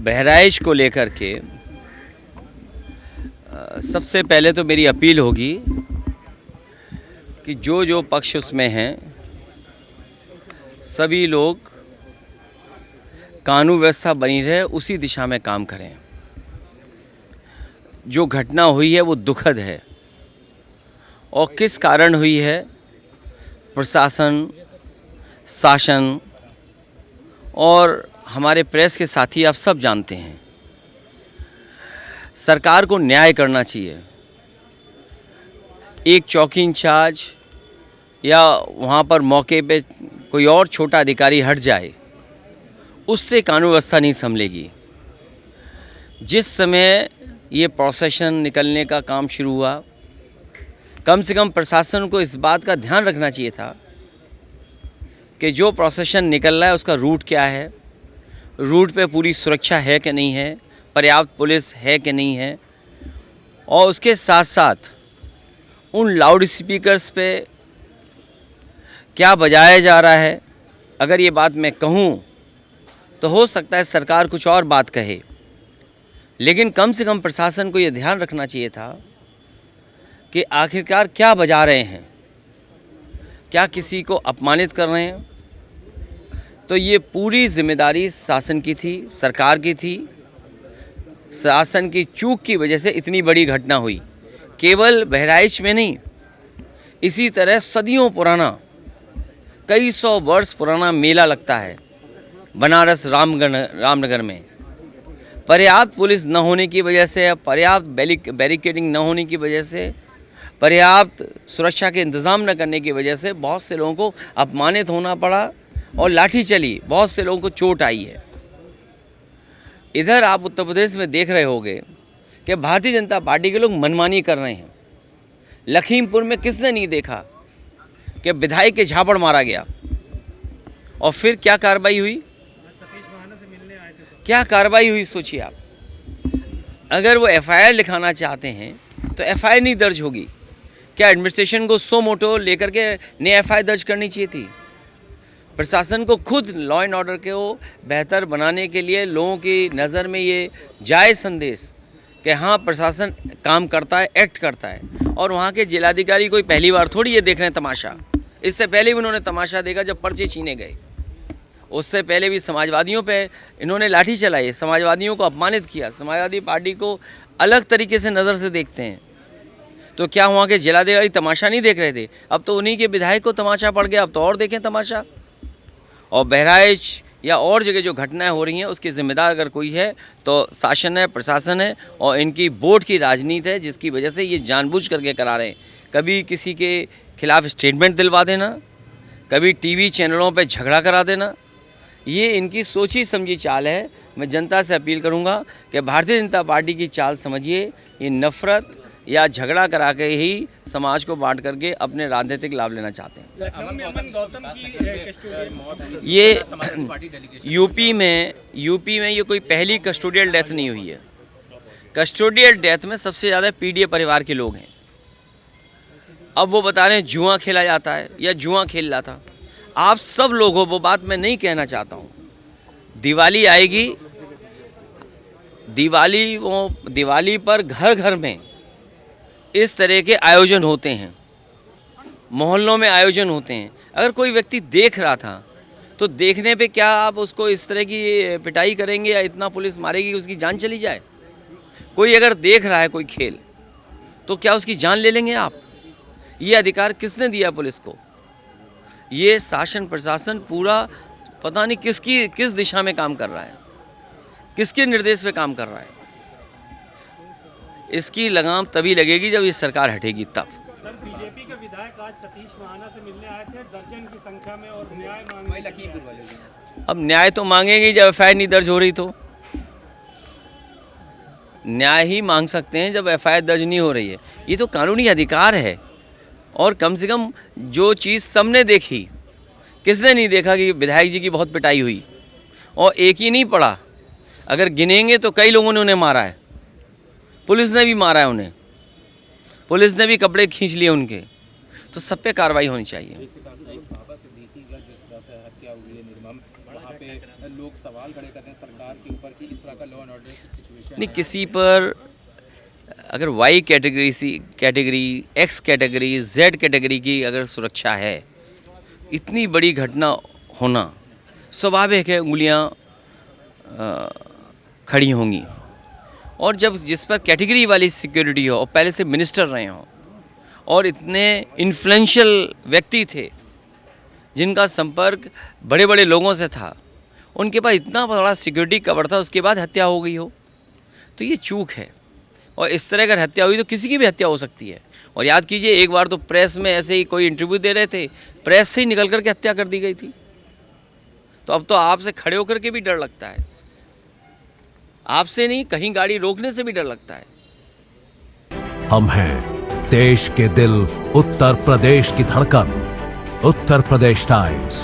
बहराइच को लेकर के सबसे पहले तो मेरी अपील होगी कि जो जो पक्ष उसमें हैं सभी लोग कानून व्यवस्था बनी रहे उसी दिशा में काम करें। जो घटना हुई है वो दुखद है और किस कारण हुई है प्रशासन, शासन और हमारे प्रेस के साथी आप सब जानते हैं। सरकार को न्याय करना चाहिए। एक चौकी इंचार्ज या वहाँ पर मौके पे कोई और छोटा अधिकारी हट जाए उससे कानून व्यवस्था नहीं संभलेगी। जिस समय ये प्रोसेशन निकलने का काम शुरू हुआ, कम से कम प्रशासन को इस बात का ध्यान रखना चाहिए था कि जो प्रोसेशन निकल रहा है उसका रूट क्या है, रूट पे पूरी सुरक्षा है कि नहीं है, पर्याप्त पुलिस है कि नहीं है, और उसके साथ साथ उन लाउड स्पीकर्स पे क्या बजाया जा रहा है। अगर ये बात मैं कहूँ तो हो सकता है सरकार कुछ और बात कहे, लेकिन कम से कम प्रशासन को ये ध्यान रखना चाहिए था कि आखिरकार क्या बजा रहे हैं, क्या किसी को अपमानित कर रहे हैं। तो ये पूरी जिम्मेदारी शासन की थी, सरकार की थी। शासन की चूक की वजह से इतनी बड़ी घटना हुई। केवल बहराइच में नहीं, इसी तरह सदियों पुराना, कई सौ वर्ष पुराना मेला लगता है बनारस रामनगर में। पर्याप्त पुलिस न होने की वजह से, पर्याप्त बैरिकेडिंग न होने की वजह से, पर्याप्त सुरक्षा के इंतज़ाम न करने की वजह से बहुत से लोगों को अपमानित होना पड़ा और लाठी चली, बहुत से लोगों को चोट आई है। इधर आप उत्तर प्रदेश में देख रहे होंगे कि भारतीय जनता पार्टी के लोग मनमानी कर रहे हैं। लखीमपुर में किसने नहीं देखा कि विधायक के झापड़ मारा गया और फिर क्या कार्रवाई हुई, क्या कार्रवाई हुई सोचिए आप। अगर वो एफआईआर लिखाना चाहते हैं तो एफआईआर नहीं दर्ज होगी। क्या एडमिनिस्ट्रेशन को सो मोटो लेकर के नई एफआईआर दर्ज करनी चाहिए थी। प्रशासन को खुद लॉ एंड ऑर्डर को बेहतर बनाने के लिए लोगों की नज़र में ये जाए संदेश कि हाँ प्रशासन काम करता है, एक्ट करता है। और वहाँ के जिलाधिकारी कोई पहली बार थोड़ी ये देख रहे हैं तमाशा। इससे पहले भी उन्होंने तमाशा देखा जब पर्चे छीने गए। उससे पहले भी समाजवादियों पे इन्होंने लाठी चलाई, समाजवादियों को अपमानित किया। समाजवादी पार्टी को अलग तरीके से नज़र से देखते हैं। तो क्या वहाँ के जिलाधिकारी तमाशा नहीं देख रहे थे? अब तो उन्हीं के विधायक को तमाशा पड़ गया, अब तो और देखें तमाशा। और बहराइच या और जगह जो घटनाएं हो रही हैं उसकी जिम्मेदार अगर कोई है तो शासन है, प्रशासन है और इनकी वोट की राजनीति है, जिसकी वजह से ये जानबूझ करके करा रहे हैं। कभी किसी के खिलाफ स्टेटमेंट दिलवा देना, कभी टीवी चैनलों पे झगड़ा करा देना, ये इनकी सोची समझी चाल है। मैं जनता से अपील करूंगा कि भारतीय जनता पार्टी की चाल समझिए। ये नफरत या झगड़ा करा के ही समाज को बांट करके अपने राजनीतिक लाभ लेना चाहते हैं। ये यूपी में ये कोई पहली कस्टोडियल डेथ नहीं हुई है। कस्टोडियल डेथ में सबसे ज़्यादा पीडीए परिवार के लोग हैं। अब वो बता रहे हैं जुआ खेला जाता है या जुआ खेल रहा था। आप सब लोगों, वो बात मैं नहीं कहना चाहता हूँ। दिवाली आएगी, दिवाली पर घर घर में इस तरह के आयोजन होते हैं, मोहल्लों में आयोजन होते हैं। अगर कोई व्यक्ति देख रहा था तो देखने पे क्या आप उसको इस तरह की पिटाई करेंगे या इतना पुलिस मारेगी कि उसकी जान चली जाए? कोई अगर देख रहा है कोई खेल तो क्या उसकी जान ले लेंगे आप? ये अधिकार किसने दिया पुलिस को? ये शासन प्रशासन पूरा पता नहीं किस दिशा में काम कर रहा है, किसके निर्देश पे काम कर रहा है। इसकी लगाम तभी लगेगी जब ये सरकार हटेगी तब। सर, बीजेपी के विधायक आज सतीश महाना से मिलने आए थे दर्जन की संख्या में और न्याय मांगने लखीमपुर वाले। अब न्याय तो मांगेंगे जब एफआईआर नहीं दर्ज हो रही, तो न्याय ही मांग सकते हैं जब एफआईआर दर्ज नहीं हो रही है। ये तो कानूनी अधिकार है। और कम से कम जो चीज़ सबने देखी, किसने नहीं देखा कि विधायक जी की बहुत पिटाई हुई और एक ही नहीं पड़ा। अगर गिनेंगे तो कई लोगों ने उन्हें मारा है, पुलिस ने भी मारा है उन्हें, पुलिस ने भी कपड़े खींच लिए उनके। तो सब पे कार्रवाई होनी चाहिए। लोग सवाल खड़े करते हैं सरकार के ऊपर कि इस तरह का लॉ एंड ऑर्डर की सिचुएशन नहीं, किसी पर अगर Y category, C category, X category, Z category की अगर सुरक्षा है, इतनी बड़ी घटना होना स्वाभाविक है, उंगलियां खड़ी होंगी। और जब जिस पर कैटेगरी वाली सिक्योरिटी हो और पहले से मिनिस्टर रहे हों और इतने इन्फ्लुएंशियल व्यक्ति थे जिनका संपर्क बड़े बड़े लोगों से था, उनके पास इतना बड़ा सिक्योरिटी कवर था, उसके बाद हत्या हो गई हो, तो ये चूक है। और इस तरह अगर हत्या हुई तो किसी की भी हत्या हो सकती है। और याद कीजिए, एक बार तो प्रेस में ऐसे ही कोई इंटरव्यू दे रहे थे, प्रेस से ही निकल करके हत्या कर दी गई थी। तो अब तो आपसे खड़े होकर के भी डर लगता है, आपसे नहीं, कहीं गाड़ी रोकने से भी डर लगता है। हम हैं देश के दिल, उत्तर प्रदेश की धड़कन, उत्तर प्रदेश टाइम्स।